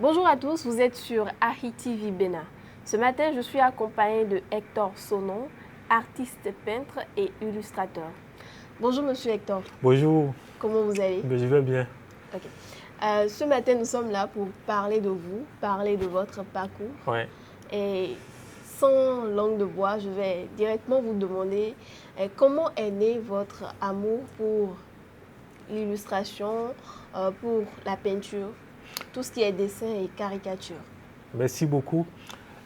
Bonjour à tous, vous êtes sur Ahi TV Bénin. Ce matin, je suis accompagnée de Hector Sonon, artiste peintre et illustrateur. Bonjour Monsieur Hector. Bonjour. Comment vous allez? Je vais bien. Ok. Ce matin, nous sommes là pour parler de vous, parler de votre parcours. Ouais. Et sans langue de bois, je vais directement vous demander comment est né votre amour pour l'illustration, pour la peinture, tout ce qui est dessin et caricature. Merci beaucoup.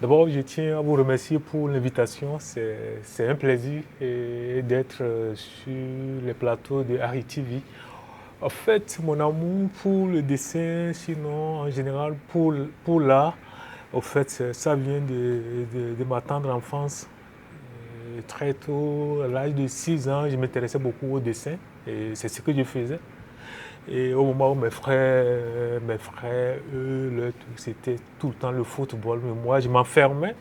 D'abord, je tiens à vous remercier pour l'invitation. C'est un plaisir d'être sur le plateau de Ahi TV. En fait, mon amour pour le dessin, sinon en général pour l'art, en fait, ça vient de ma tendre enfance. Très tôt, à l'âge de 6 ans, je m'intéressais beaucoup au dessin et c'est ce que je faisais. Et au moment où mes frères, eux, leur truc, c'était tout le temps le football. Mais moi, je m'enfermais,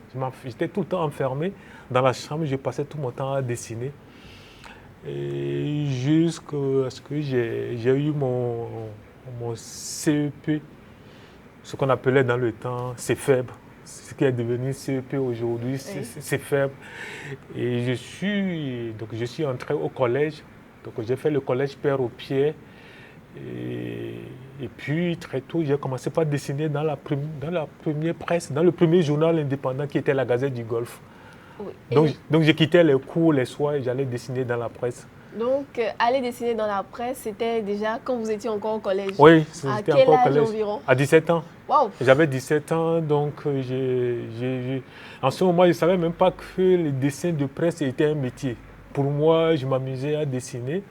j'étais tout le temps enfermé dans la chambre, je passais tout mon temps à dessiner. Et jusqu'à ce que j'ai eu mon CEP, ce qu'on appelait dans le temps CFEB, ce qui est devenu CEP aujourd'hui, Oui. CFEB. Et je suis entré au collège, donc j'ai fait le collège Père au Pied. Et puis très tôt, j'ai commencé par dessiner dans la première presse, dans le premier journal indépendant qui était la Gazette du Golfe. Oui. Donc j'ai quitté les cours les soirs et j'allais dessiner dans la presse. Donc, aller dessiner dans la presse, c'était déjà quand vous étiez encore au collège? Oui, À c'était quel encore au âge collège. environ? À 17 ans. Waouh! J'avais 17 ans, donc en ce moment, je ne savais même pas que le dessin de presse était un métier. Pour moi, je m'amusais à dessiner.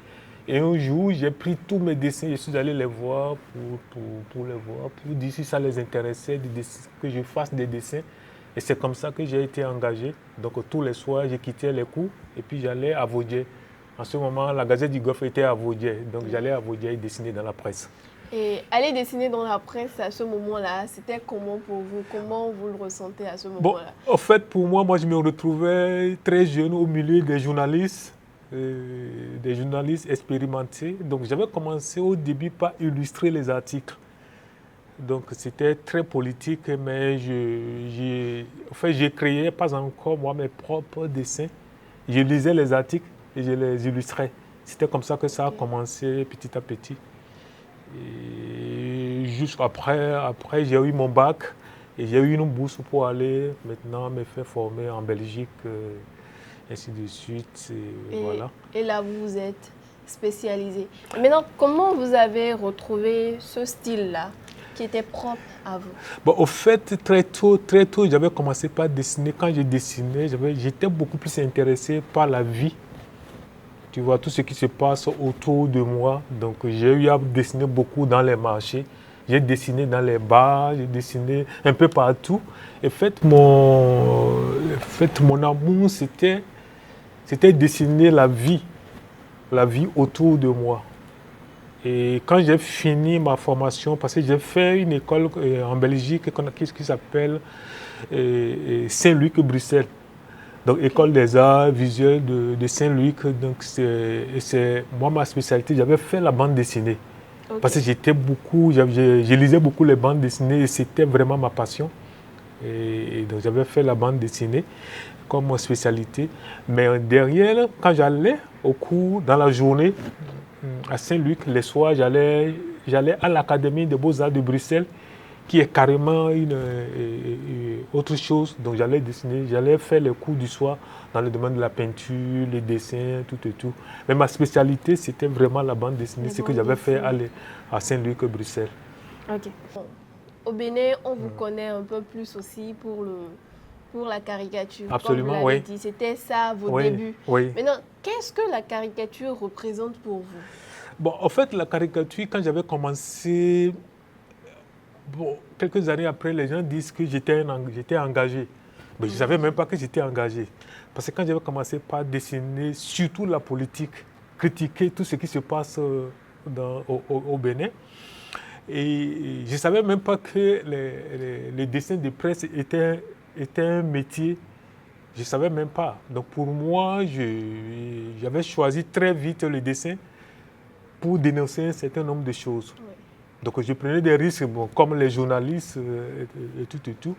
Et un jour, j'ai pris tous mes dessins, je suis allé les voir pour les voir, pour dire si ça les intéressait, que je fasse des dessins. Et c'est comme ça que j'ai été engagé. Donc tous les soirs, je quittais les cours et puis j'allais à Vaudier. En ce moment, la Gazette du Golfe était à Vaudier. Donc j'allais à Vaudier et dessiner dans la presse. Et aller dessiner dans la presse à ce moment-là, c'était comment pour vous? Comment vous le ressentez à ce Bon, moment-là? en fait, pour moi, je me retrouvais très jeune au milieu des journalistes expérimentés. Donc, j'avais commencé au début par illustrer les articles. Donc, c'était très politique, mais j'ai créé pas encore moi mes propres dessins. Je lisais les articles et je les illustrais. C'était comme ça que ça a commencé petit à petit. Et après j'ai eu mon bac et j'ai eu une bourse pour aller maintenant me faire former en Belgique, ainsi de suite. Voilà. Et là, vous vous êtes spécialisé. Maintenant, comment vous avez retrouvé ce style-là qui était propre à vous? Bon, au fait, très tôt, j'avais commencé par dessiner. Quand je dessinais, j'étais beaucoup plus intéressé par la vie. Tu vois, tout ce qui se passe autour de moi. Donc, j'ai eu à dessiner beaucoup dans les marchés. J'ai dessiné dans les bars, j'ai dessiné un peu partout. Et mon amour, c'était dessiner la vie autour de moi. Et quand j'ai fini ma formation, parce que j'ai fait une école en Belgique qui s'appelle Saint-Luc, Bruxelles. Donc, École des arts visuels de Saint-Luc. Donc, c'est moi ma spécialité. J'avais fait la bande dessinée. Parce que je lisais beaucoup les bandes dessinées et c'était vraiment ma passion. Et donc, j'avais fait la bande dessinée comme spécialité. Mais derrière, quand j'allais au cours, dans la journée, à Saint-Luc, les soirs, j'allais à l'Académie des Beaux-Arts de Bruxelles, qui est carrément autre chose. Donc j'allais dessiner, j'allais faire les cours du soir dans le domaine de la peinture, les dessins, tout et tout. Mais ma spécialité, c'était vraiment la bande dessinée, ce que j'avais fait à Saint-Luc, Bruxelles. Ok. Bon. Au Bénin, on vous connaît un peu plus aussi pour la caricature. Absolument, comme vous l'avez dit, c'était ça vos débuts. Oui. Maintenant, qu'est-ce que la caricature représente pour vous? Bon, en fait, la caricature, quand j'avais commencé, quelques années après, les gens disent que j'étais engagé. Mais je ne savais même pas que j'étais engagé. Parce que quand j'avais commencé par dessiner surtout la politique, critiquer tout ce qui se passe au Bénin, et je ne savais même pas que les dessins de presse étaient un métier. Je ne savais même pas. Donc pour moi, j'avais choisi très vite le dessin pour dénoncer un certain nombre de choses. Oui. Donc je prenais des risques, bon, comme les journalistes et tout et tout.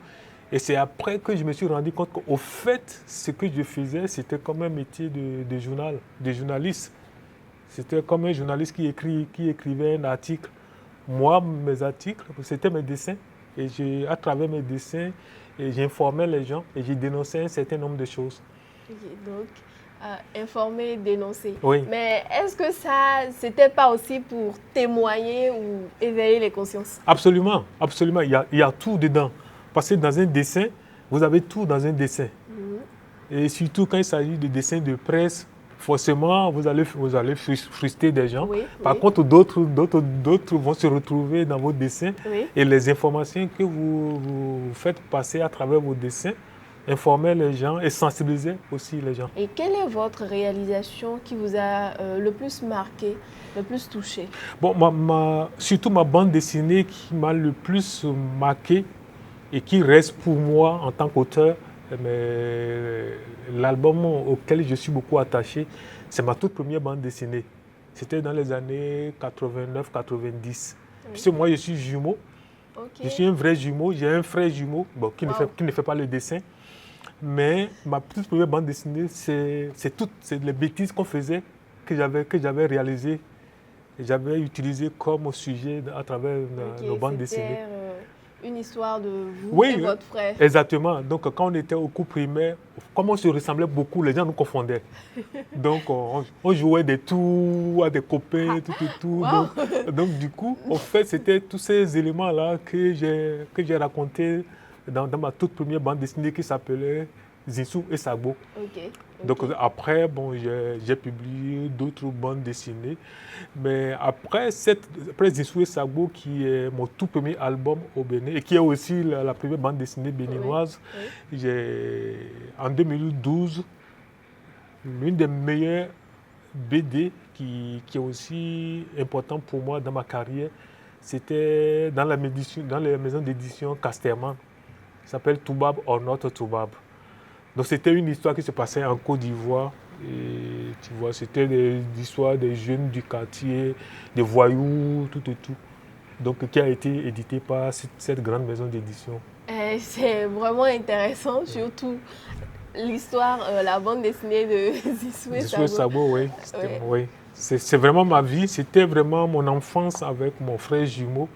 Et c'est après que je me suis rendu compte qu'au fait, ce que je faisais, c'était comme un métier de journaliste. C'était comme un journaliste qui écrivait un article. Moi, mes articles, c'était mes dessins. Et à travers mes dessins, j'informais les gens et je dénonçais un certain nombre de choses. Ok, donc, informer, dénoncer. Oui. Mais est-ce que ça, c'était pas aussi pour témoigner ou éveiller les consciences? Absolument, absolument. Il y a tout dedans. Parce que dans un dessin, vous avez tout dans un dessin. Et surtout quand il s'agit de dessins de presse, forcément, vous allez frustrer des gens. Oui, Par oui. contre, d'autres vont se retrouver dans vos dessins. Oui. Et les informations que vous faites passer à travers vos dessins, informer les gens et sensibiliser aussi les gens. Et quelle est votre réalisation qui vous a le plus marqué, le plus touché? Bon, surtout ma bande dessinée qui m'a le plus marqué et qui reste pour moi en tant qu'auteur, mais l'album auquel je suis beaucoup attaché, c'est ma toute première bande dessinée. C'était dans les années 89-90. Puisque moi, je suis jumeau. Okay. Je suis un vrai jumeau. J'ai un frère jumeau qui ne fait pas le dessin. Mais ma toute première bande dessinée, c'est les bêtises qu'on faisait, que j'avais réalisées. J'avais utilisé comme sujet à travers nos bandes dessinées. Une histoire de vous et votre frère. Exactement. Donc, quand on était au cours primaire, comme on se ressemblait beaucoup, les gens nous confondaient. Donc, on jouait des tours à des copains, tout. Wow. Donc, du coup, en fait, c'était tous ces éléments-là que j'ai racontés dans ma toute première bande dessinée qui s'appelait Zinsou et Sagbo. Okay. Donc après, bon, j'ai publié d'autres bandes dessinées. Mais après Zinsou et Sagbo, qui est mon tout premier album au Bénin et qui est aussi la première bande dessinée béninoise, j'ai en 2012, l'une des meilleures BD qui est aussi importante pour moi dans ma carrière, c'était dans les maisons d'édition Casterman. Ça s'appelle Toubab or Not Toubab. Donc c'était une histoire qui se passait en Côte d'Ivoire. Et tu vois, c'était des histoires des jeunes du quartier, des voyous, tout. Donc qui a été édité par cette grande maison d'édition. C'est vraiment intéressant, surtout l'histoire, la bande dessinée de Zinsou et Sagbo. Oui. C'est vraiment ma vie, c'était vraiment mon enfance avec mon frère jumeau.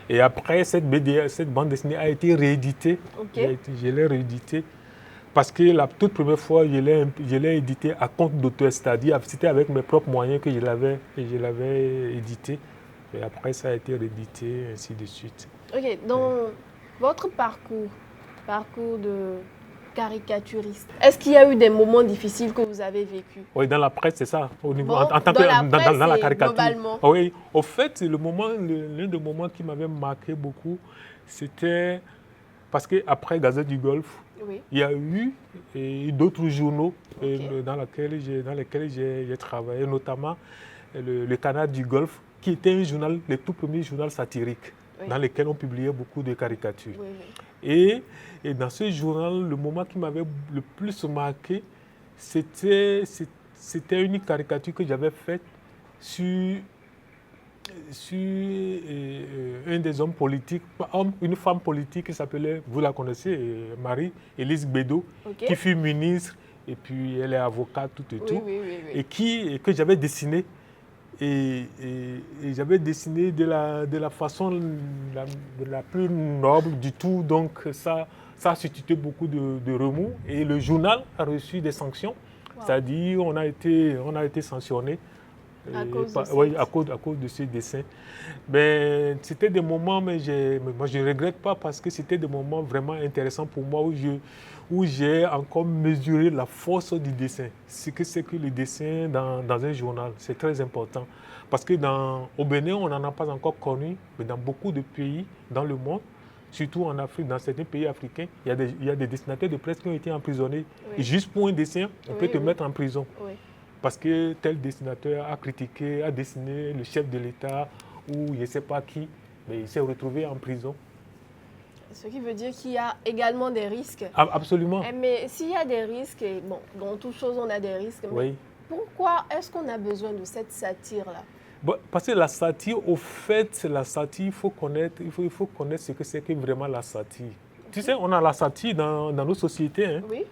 Et après, cette bande dessinée a été rééditée. Okay. Je l'ai rééditée parce que la toute première fois, je l'ai éditée à compte d'auteur, c'est-à-dire c'était avec mes propres moyens que je l'avais édité. Et après, ça a été réédité, ainsi de suite. Ok, dans votre parcours de caricaturiste, est-ce qu'il y a eu des moments difficiles que vous avez vécus? Oui, dans la presse, c'est ça. Au niveau, en tant que dans la caricature. Globalement. Oui, au fait, l'un des moments qui m'avait marqué beaucoup, c'était parce qu'après Gazette du Golfe, il y a eu d'autres journaux dans lesquels j'ai travaillé, notamment le Canard du Golfe, qui était un journal, le tout premier journal satirique, dans lequel on publiait beaucoup de caricatures. Et dans ce journal, le moment qui m'avait le plus marqué, c'était une caricature que j'avais faite sur un des hommes politiques, une femme politique qui s'appelait, vous la connaissez, Marie-Élise Bédot, qui fut ministre, et puis elle est avocate, tout. Et que j'avais dessiné. Et j'avais dessiné de la façon la plus noble du tout. Donc ça a suscité beaucoup de remous. Et le journal a reçu des sanctions. C'est-à-dire on a été sanctionné à cause de ces dessins. Mais c'était des moments, moi je ne regrette pas parce que c'était des moments vraiment intéressants pour moi où j'ai encore mesuré la force du dessin. Ce que c'est que le dessin dans un journal, c'est très important. Parce que au Bénin, on n'en a pas encore connu, mais dans beaucoup de pays dans le monde, surtout en Afrique, dans certains pays africains, il y a des dessinateurs de presse qui ont été emprisonnés. Et juste pour un dessin, on peut te mettre en prison. Parce que tel dessinateur a dessiné le chef de l'État ou je ne sais pas qui, mais il s'est retrouvé en prison. Ce qui veut dire qu'il y a également des risques. Absolument. Mais s'il y a des risques, bon, dans toute chose on a des risques, mais pourquoi est-ce qu'on a besoin de cette satire-là? Bon, parce que la satire, au fait, la satire, il faut connaître ce que c'est que vraiment la satire. Tu sais, on a la satire dans nos sociétés. Hein. Oui.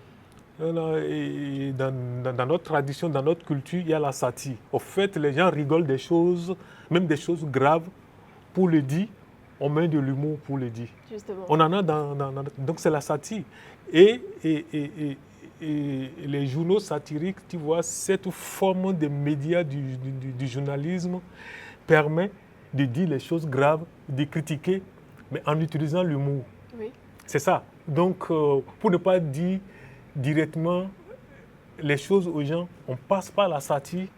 Et dans notre tradition, dans notre culture, il y a la satire. Au fait, les gens rigolent des choses, même des choses graves, pour le dire. On met de l'humour pour le dire. Justement. On en a donc c'est la satire. Et les journaux satiriques, tu vois, cette forme de médias du journalisme permet de dire les choses graves, de critiquer, mais en utilisant l'humour. Oui. C'est ça. Donc, pour ne pas dire directement les choses aux gens, on passe par la satire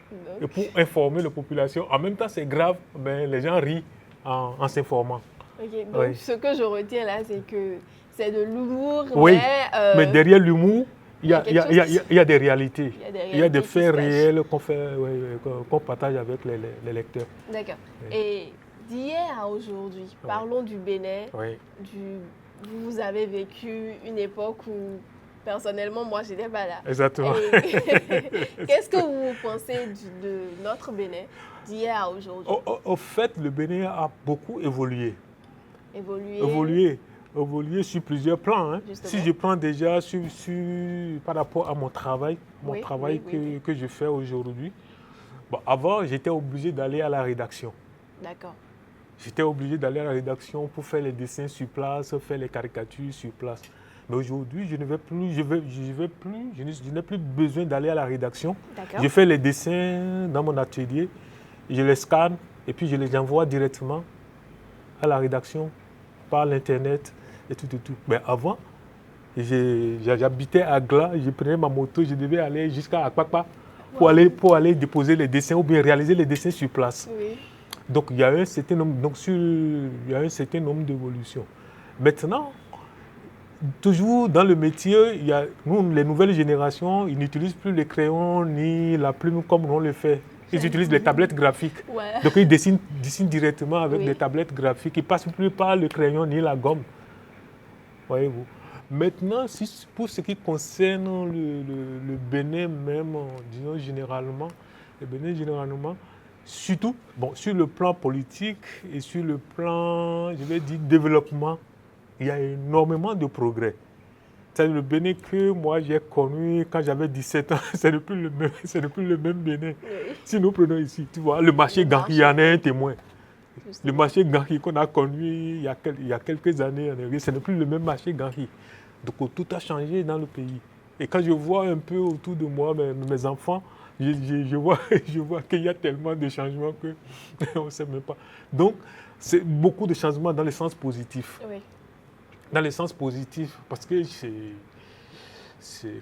et pour informer la population. En même temps, c'est grave, mais les gens rient en s'informant. Ok, donc Oui. ce que je retiens là, c'est que c'est de l'humour, Oui, mais mais derrière l'humour, il y a des réalités. Il y a des faits réels qu'on partage avec les lecteurs. D'accord. Oui. Et d'hier à aujourd'hui, parlons du Bénin. Oui. Vous avez vécu une époque où, personnellement, moi, je n'étais pas là. Exactement. Qu'est-ce que vous pensez de notre Bénin d'hier à aujourd'hui? Au fait, le Bénin a beaucoup évolué. Évolué sur plusieurs plans. Hein. Si je prends déjà par rapport à mon travail, que je fais aujourd'hui, bon, avant, j'étais obligé d'aller à la rédaction. D'accord. J'étais obligé d'aller à la rédaction pour faire les dessins sur place, faire les caricatures sur place. Mais aujourd'hui, je n'ai plus besoin d'aller à la rédaction. Je fais les dessins dans mon atelier, je les scanne et puis je les envoie directement à la rédaction par l'internet et tout. Mais avant, j'habitais à Gla, je prenais ma moto, je devais aller jusqu'à Akpakpa pour aller déposer les dessins ou bien réaliser les dessins sur place. Oui. Donc il y a un certain nombre, d'évolutions. Maintenant, toujours dans le métier, les nouvelles générations, ils n'utilisent plus les crayons ni la plume comme on le fait. Ils utilisent les tablettes graphiques. Ouais. Donc ils dessinent directement avec des tablettes graphiques. Ils ne passent plus par le crayon ni la gomme. Voyez-vous. Maintenant, pour ce qui concerne le Bénin même, disons généralement, surtout sur le plan politique et sur le plan, je vais dire, développement, il y a énormément de progrès. C'est le Bénin que moi j'ai connu quand j'avais 17 ans, ce n'est plus le même Bénin. Oui. Si nous prenons ici, tu vois, le marché Gangui, il y en a un témoin. Justement. Le marché Gangui qu'on a connu il y a quelques années, ce n'est plus le même marché Gangui. Donc tout a changé dans le pays. Et quand je vois un peu autour de moi mes enfants, je vois qu'il y a tellement de changements qu'on ne sait même pas. Donc, c'est beaucoup de changements dans le sens positif. Oui. Dans le sens positif, parce que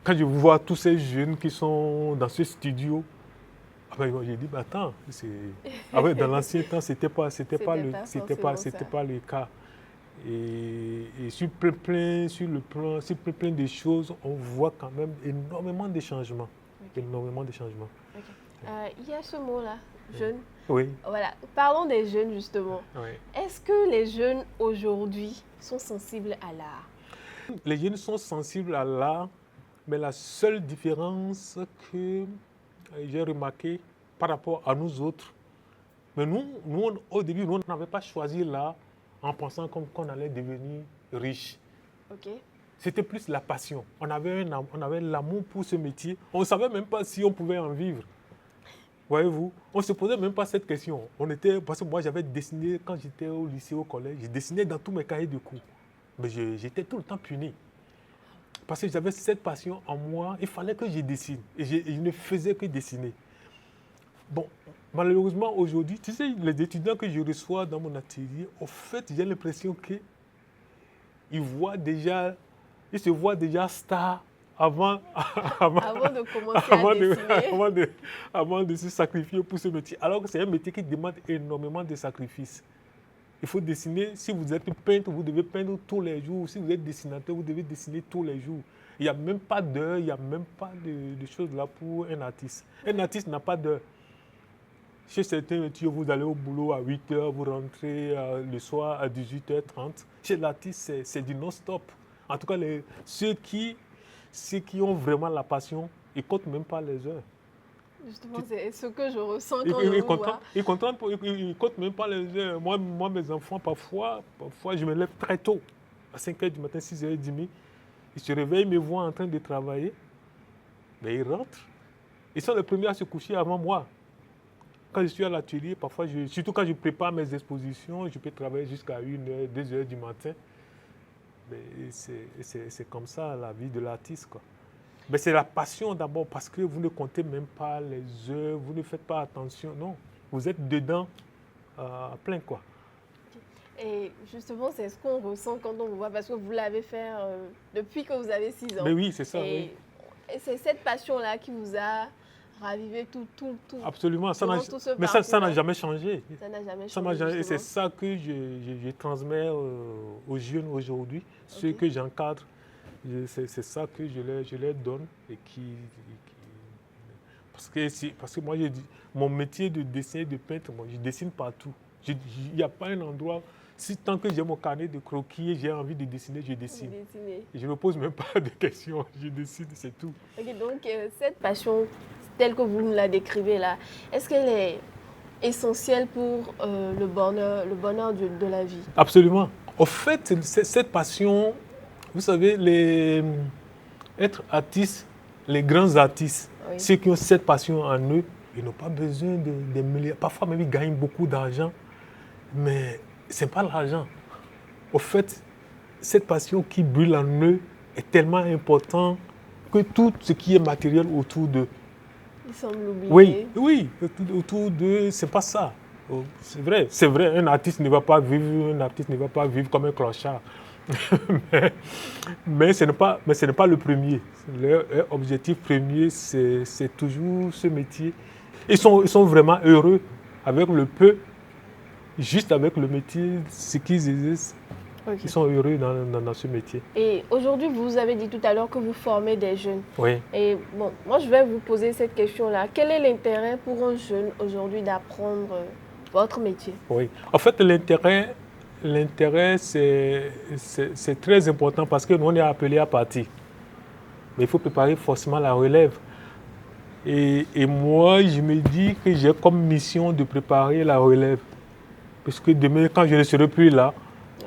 quand je vois tous ces jeunes qui sont dans ce studio, j'ai dit, attends, dans l'ancien temps, c'était pas le cas. Et sur plein de choses, on voit quand même énormément de changements. Okay. Énormément de changements. Okay. Il y a ce mot-là, jeune. Oui. Voilà. Parlons des jeunes, justement. Oui. Est-ce que les jeunes, aujourd'hui, sont sensibles à l'art? Les jeunes sont sensibles à l'art, mais la seule différence que j'ai remarqué par rapport à nous autres, mais nous au début, nous n'avions pas choisi l'art en pensant qu'on allait devenir riche. Okay. C'était plus la passion. On avait l'amour pour ce métier. On ne savait même pas si on pouvait en vivre. Voyez-vous, on ne se posait même pas cette question. Parce que moi, j'avais dessiné, quand j'étais au lycée, au collège, je dessinais dans tous mes cahiers de cours. Mais j'étais tout le temps puni. Parce que j'avais cette passion en moi, il fallait que je dessine. Et je ne faisais que dessiner. Bon, malheureusement, aujourd'hui, tu sais, les étudiants que je reçois dans mon atelier, au fait, j'ai l'impression qu'ils se voient déjà stars avant de commencer à dessiner. Avant de se sacrifier pour ce métier. Alors que c'est un métier qui demande énormément de sacrifices. Il faut dessiner. Si vous êtes peintre, vous devez peindre tous les jours. Si vous êtes dessinateur, vous devez dessiner tous les jours. Il n'y a même pas d'heure, il n'y a même pas de choses là pour un artiste. Un artiste n'a pas d'heure. Chez certains métiers, vous allez au boulot à 8h, vous rentrez le soir à 18h30. Chez l'artiste, c'est du non-stop. En tout cas, ceux qui ont vraiment la passion, ils ne comptent même pas les heures. Justement, c'est ce que je ressens quand je vous vois. Ils comptent même pas les heures. Moi, mes enfants, parfois, je me lève très tôt, à 5 h du matin, 6h30. Ils se réveillent, ils me voient en train de travailler. Mais ils rentrent. Ils sont les premiers à se coucher avant moi. Quand je suis à l'atelier, parfois, surtout quand je prépare mes expositions, je peux travailler jusqu'à 1h, 2h du matin. Mais c'est comme ça, la vie de l'artiste, quoi. Mais c'est la passion d'abord, parce que vous ne comptez même pas les heures, vous ne faites pas attention. Non, vous êtes dedans à plein, quoi. Et justement, c'est ce qu'on ressent quand on vous voit, parce que vous l'avez fait depuis que vous avez 6 ans. Mais oui, c'est ça, et c'est cette passion-là qui vous a ravivé tout. Absolument, mais ça n'a jamais changé. Ça n'a jamais changé. Et c'est ça que je transmets aux jeunes aujourd'hui, ceux que j'encadre. C'est ça que je leur donne et parce que moi, mon métier de dessiner, de peintre, moi, je dessine partout. Il n'y a pas un endroit, tant que j'ai mon carnet de croquis et j'ai envie de dessiner, je dessine. Et je ne me pose même pas de questions, je dessine, c'est tout. Okay, donc cette passion, telle que vous nous la décrivez là, est-ce qu'elle est essentielle pour le bonheur de la vie? Absolument. En fait, cette passion, vous savez, être artiste, les grands artistes, oui, ceux qui ont cette passion en eux, ils n'ont pas besoin de milliards. Parfois même, ils gagnent beaucoup d'argent, mais ce n'est pas l'argent. Au fait, cette passion qui brûle en eux est tellement importante que tout ce qui est matériel autour d'eux. Ils semblent l'oublier. Oui, autour d'eux, ce n'est pas ça. C'est vrai, un artiste ne va pas vivre comme un clochard. mais ce n'est pas le premier. Leur objectif premier, c'est toujours ce métier. Ils sont vraiment heureux avec le peu, juste avec le métier, ce qu'ils exercent. Okay. Ils sont heureux dans ce métier. Et aujourd'hui, vous avez dit tout à l'heure que vous formez des jeunes. Oui. Et bon, moi, je vais vous poser cette question-là. Quel est l'intérêt pour un jeune aujourd'hui d'apprendre votre métier? Oui. En fait, l'intérêt, c'est très important parce que nous, on est appelé à partir. Mais il faut préparer forcément la relève. Et moi, je me dis que j'ai comme mission de préparer la relève. Parce que demain, quand je ne serai plus là,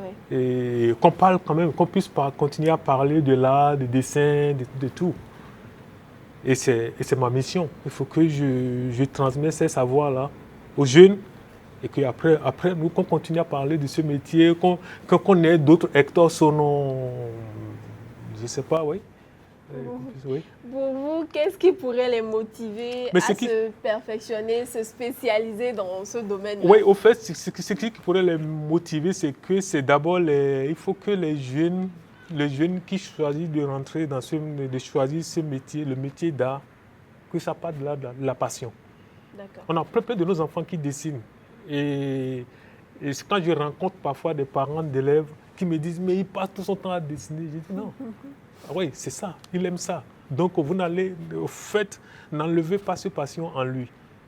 oui, et qu'on parle quand même, qu'on puisse continuer à parler de l'art, de dessin, de tout. Et c'est ma mission. Il faut que je transmette ces savoirs-là aux jeunes. Et qu'après, nous, qu'on continue à parler de ce métier, qu'on ait d'autres Hector Sonon, je ne sais pas, oui. Oui. Pour vous, qu'est-ce qui pourrait les motiver à se perfectionner, se spécialiser dans ce domaine-là? Oui, au fait, ce qui pourrait les motiver, c'est que c'est d'abord, il faut que les jeunes qui choisissent de rentrer de choisir ce métier, le métier d'art, que ça parte de la passion. D'accord. On a plein de nos enfants qui dessinent. Et quand je rencontre parfois des parents d'élèves qui me disent « mais il passe tout son temps à dessiner », je dis « non, oui, c'est ça, il aime ça ». Donc vous n'allez, au fait, n'enlevez pas cette passion en lui.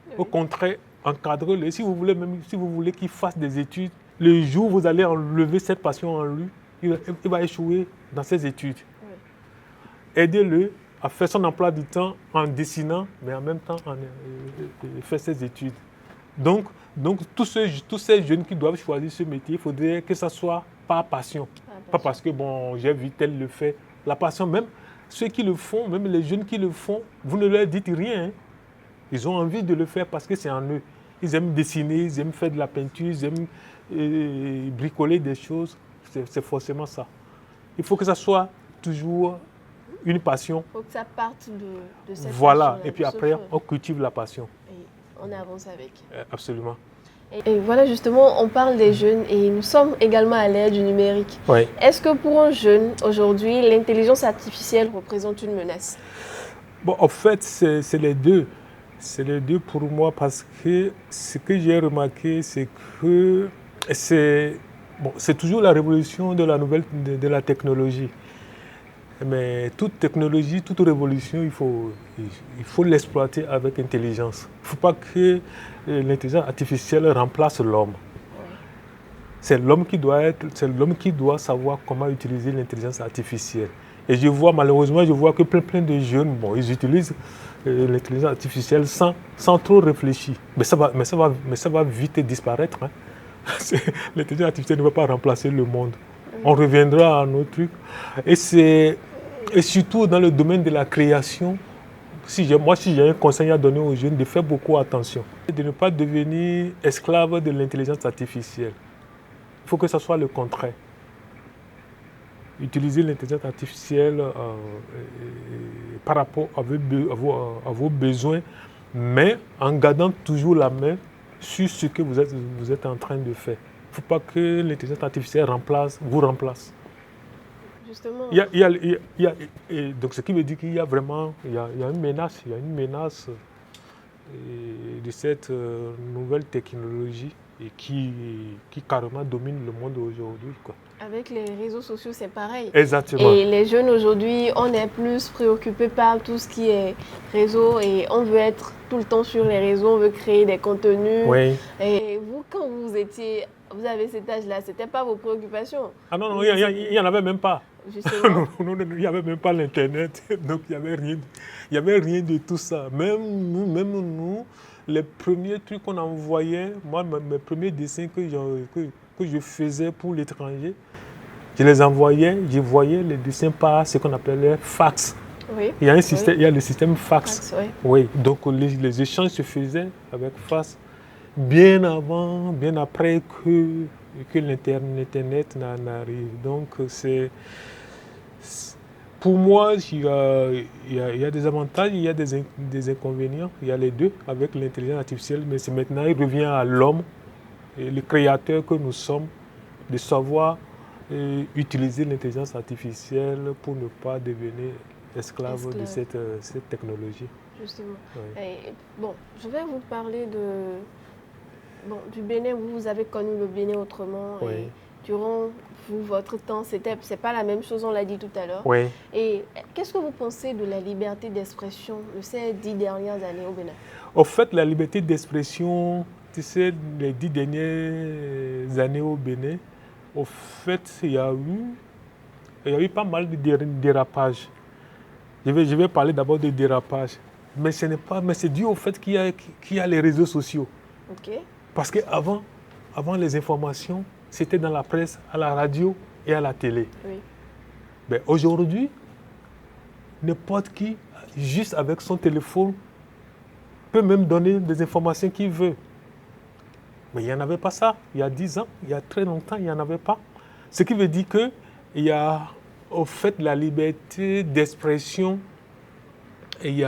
Oui. Au contraire, encadrez-le. Si vous voulez qu'il fasse des études, le jour où vous allez enlever cette passion en lui, il va échouer dans ses études. Oui. Aidez-le à faire son emploi du temps en dessinant, mais en même temps faire ses études. Donc tous ces jeunes qui doivent choisir ce métier, il faudrait que ça soit par passion. Pas parce que bon, j'ai vu tel le fait. La passion, même ceux qui le font, même les jeunes qui le font, vous ne leur dites rien. Hein. Ils ont envie de le faire parce que c'est en eux. Ils aiment dessiner, ils aiment faire de la peinture, ils aiment bricoler des choses. C'est forcément ça. Il faut que ça soit toujours une passion. Il faut que ça parte de cette Voilà, et puis après, on cultive la passion. On avance avec. Absolument. Et voilà, justement, on parle des jeunes et nous sommes également à l'ère du numérique. Oui. Est-ce que pour un jeune, aujourd'hui, l'intelligence artificielle représente une menace? Bon, en fait, c'est les deux. C'est les deux pour moi parce que ce que j'ai remarqué, c'est que c'est toujours la révolution de la technologie. Mais toute technologie, toute révolution, il faut l'exploiter avec intelligence. Il ne faut pas que l'intelligence artificielle remplace l'homme. C'est l'homme qui doit savoir comment utiliser l'intelligence artificielle. Et je vois, malheureusement, que plein de jeunes, bon, ils utilisent l'intelligence artificielle sans trop réfléchir. Mais ça va vite disparaître. Hein. L'intelligence artificielle ne va pas remplacer le monde. On reviendra à nos trucs. Et surtout dans le domaine de la création, si j'ai un conseil à donner aux jeunes, de faire beaucoup attention. De ne pas devenir esclave de l'intelligence artificielle. Il faut que ce soit le contraire. Utiliser l'intelligence artificielle par rapport à vos besoins, mais en gardant toujours la main sur ce que vous êtes en train de faire. Il ne faut pas que l'intelligence artificielle vous remplace. Justement. Donc ce qui veut dire qu'il y a vraiment une menace, de cette nouvelle technologie et qui carrément domine le monde aujourd'hui, quoi. Avec les réseaux sociaux, c'est pareil. Exactement. Et les jeunes aujourd'hui, on est plus préoccupés par tout ce qui est réseau et on veut être tout le temps sur les réseaux, on veut créer des contenus. Oui. Et vous, quand vous avez cet âge-là, ce n'était pas vos préoccupations? Ah non, il n'y en avait même pas. Justement. Non, il n'y avait même pas l'Internet, donc il n'y avait rien de tout ça. Même nous, les premiers trucs qu'on envoyait, moi, mes premiers dessins que je faisais pour l'étranger, je les envoyais, je voyais les dessins par ce qu'on appelait fax. Oui. Il y a le système fax. Oui. Oui, donc les échanges se faisaient avec fax bien après que l'Internet n'arrive. Donc pour moi, il y a des avantages, il y a des inconvénients, il y a les deux avec l'intelligence artificielle, mais c'est maintenant, il revient à l'homme, le créateur que nous sommes, de savoir utiliser l'intelligence artificielle pour ne pas devenir esclave de cette technologie. Justement. Oui. Et, bon, je vais vous parler du Bénin. Vous avez connu le Bénin autrement. Oui. Et durant votre temps, c'est pas la même chose, on l'a dit tout à l'heure. Oui. Et qu'est-ce que vous pensez de la liberté d'expression de ces 10 dernières années au Bénin? Au fait, la liberté d'expression, tu sais, les 10 dernières années au Bénin, au fait, il y a eu pas mal de dérapages. Je vais parler d'abord de dérapage. Mais c'est dû au fait qu'il y a les réseaux sociaux. Okay. Parce qu'avant les informations, c'était dans la presse, à la radio et à la télé. Oui. Mais aujourd'hui, n'importe qui, juste avec son téléphone, peut même donner des informations qu'il veut. Mais il n'y en avait pas ça. Il y a 10 ans, il y a très longtemps, il n'y en avait pas. Ce qui veut dire qu'il y a, au fait, la liberté d'expression est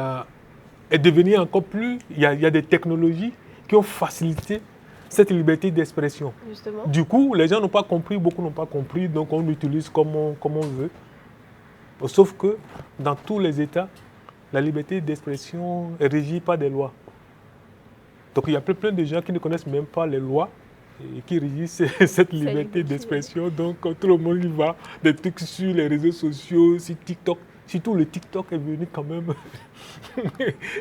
devenue encore plus... Il y a des technologies qui ont facilité cette liberté d'expression. Justement. Du coup, les gens n'ont pas compris, beaucoup n'ont pas compris, donc on l'utilise comme on veut. Sauf que dans tous les États, la liberté d'expression est régie par des lois. Donc il y a plein de gens qui ne connaissent même pas les lois et qui régissent cette liberté d'expression. Donc tout le monde y va, des trucs sur les réseaux sociaux, sur TikTok. Surtout le TikTok est venu quand même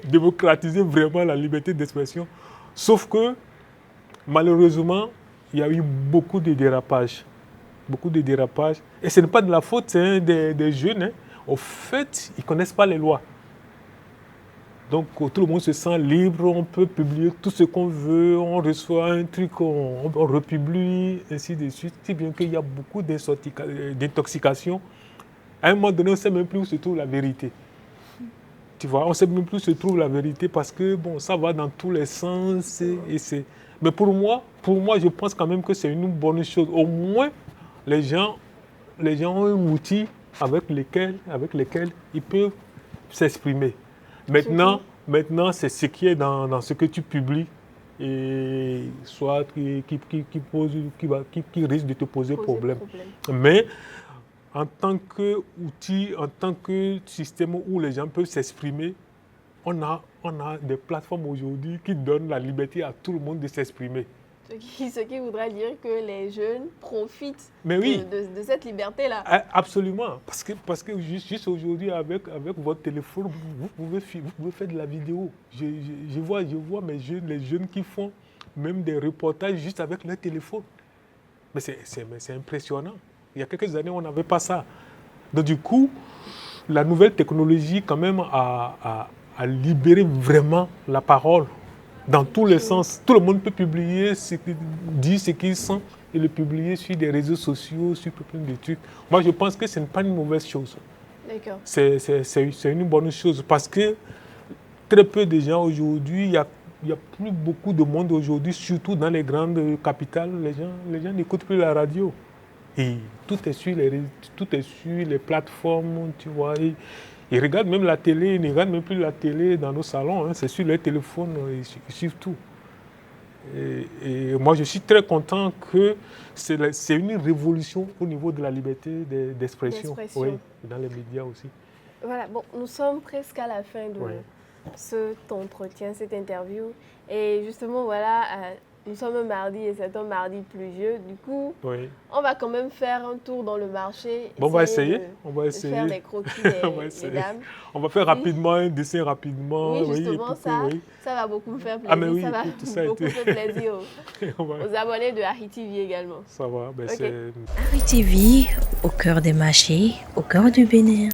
démocratiser vraiment la liberté d'expression. Sauf que malheureusement, il y a eu beaucoup de dérapages. Beaucoup de dérapages. Et ce n'est pas de la faute des jeunes. Hein. Au fait, ils ne connaissent pas les lois. Donc tout le monde se sent libre, on peut publier tout ce qu'on veut, on reçoit un truc, on republie, ainsi de suite. Si bien qu'il y a beaucoup d'intoxication. À un moment donné, on ne sait même plus où se trouve la vérité. Tu vois, on ne sait même plus où se trouve la vérité parce que bon, ça va dans tous les sens. Mais pour moi, je pense quand même que c'est une bonne chose. Au moins, les gens ont un outil avec lequel ils peuvent s'exprimer. Maintenant, c'est ce qui est dans ce que tu publies et soit qui risque de te poser problème. Mais en tant qu'outil, en tant que système où les gens peuvent s'exprimer, on a des plateformes aujourd'hui qui donnent la liberté à tout le monde de s'exprimer. Ce qui voudrait dire que les jeunes profitent de cette liberté-là. Absolument. Parce que juste aujourd'hui, avec votre téléphone, vous pouvez faire de la vidéo. Je vois les jeunes qui font même des reportages juste avec leur téléphone. Mais c'est impressionnant. Il y a quelques années, on n'avait pas ça. Donc du coup, la nouvelle technologie quand même a libéré vraiment la parole dans tous les sens. Tout le monde peut publier, dire ce qu'il sent et le publier sur des réseaux sociaux, sur plein de trucs. Moi, je pense que ce n'est pas une mauvaise chose. D'accord. C'est une bonne chose parce que très peu de gens aujourd'hui, il y a plus beaucoup de monde aujourd'hui, surtout dans les grandes capitales, les gens n'écoutent plus la radio. Et tout est sur les plateformes, tu vois. Ils regardent même la télé, ils ne regardent même plus la télé dans nos salons, hein, c'est sur les téléphones, ils suivent tout. Et moi, je suis très content que c'est une révolution au niveau de la liberté d'expression. Oui, dans les médias aussi. Voilà, bon, nous sommes presque à la fin de cet entretien, cette interview. Et justement, voilà, nous sommes un mardi et c'est un mardi pluvieux. Du coup, on va quand même faire un tour dans le marché. Bon, on va essayer. Faire des croquis des dames. On va faire rapidement un dessin rapidement. Oui, justement, ça va beaucoup me faire plaisir. Ah, mais oui, ça va beaucoup faire plaisir aux abonnés de Harry TV également. Ça va, ben okay. Harry TV, au cœur des marchés, au cœur du Bénin.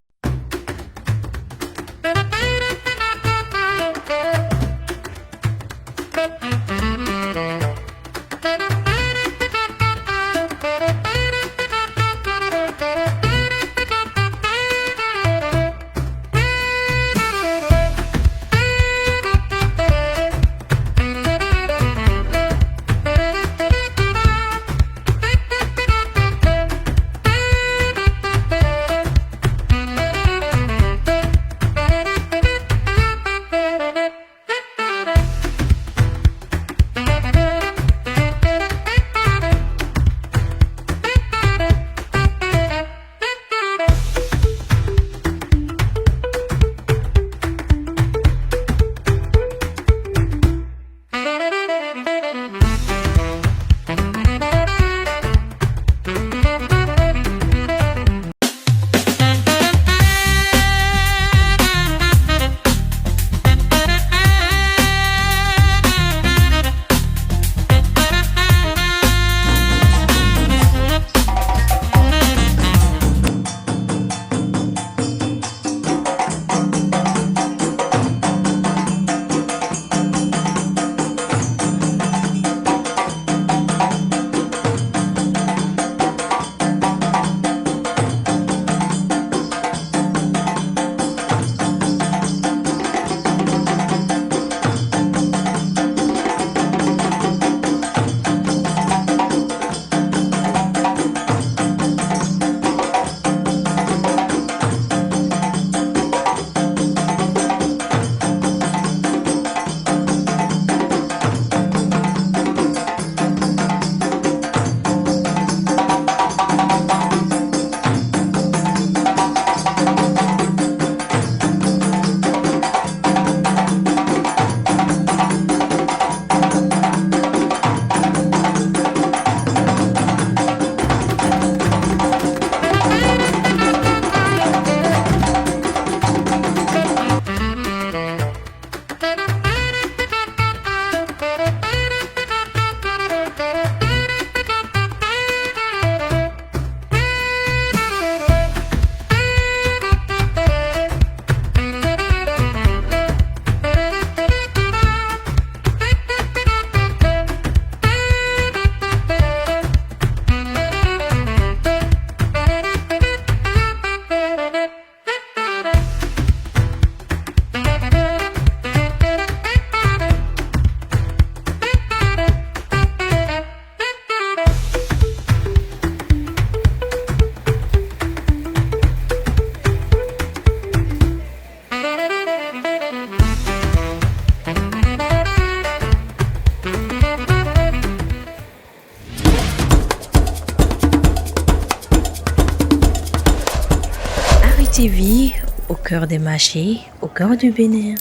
TV, au cœur des marchés, au cœur du Bénin.